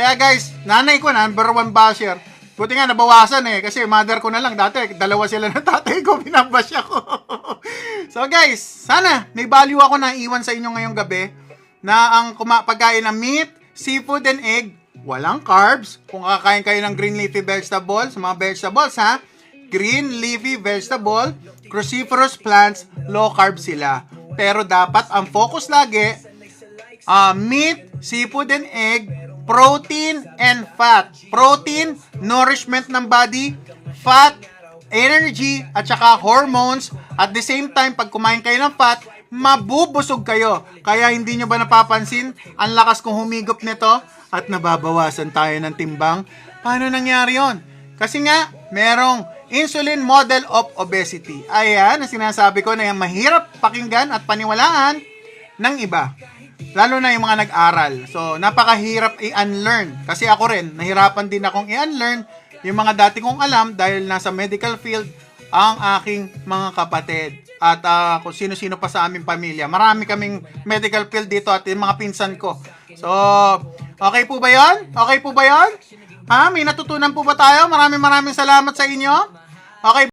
Kaya guys, nanay ko number 1 basher. Buti nga nabawasan kasi mother ko na lang. Dati, dalawa sila na tatay ko, binabasya ko. So guys, sana may value ako na iwan sa inyo ngayong gabi na ang pagkain ng meat, seafood, and egg, walang carbs. Kung kakain kayo ng green leafy vegetables, mga vegetables ha, green leafy vegetable, cruciferous plants, low carb sila. Pero dapat ang focus lagi, meat, seafood, and egg, protein and fat. Protein, nourishment ng body, fat, energy, at saka hormones. At the same time, pag kumain kayo ng fat, mabubusog kayo. Kaya hindi nyo ba napapansin, ang lakas kong humigop nito at nababawasan tayo ng timbang? Paano nangyari yon? Kasi nga, merong insulin model of obesity. Ayan, ang sinasabi ko na yung mahirap pakinggan at paniwalaan ng iba. Lalo na yung mga nag-aral. So, napakahirap i-unlearn. Kasi ako rin, nahirapan din akong i-unlearn yung mga dati kong alam dahil nasa medical field ang aking mga kapatid. At kung sino-sino pa sa aming pamilya. Marami kaming medical field dito at yung mga pinsan ko. So, okay po ba yun? Okay po ba yun? Ha? May natutunan po ba tayo? Maraming salamat sa inyo. Okay.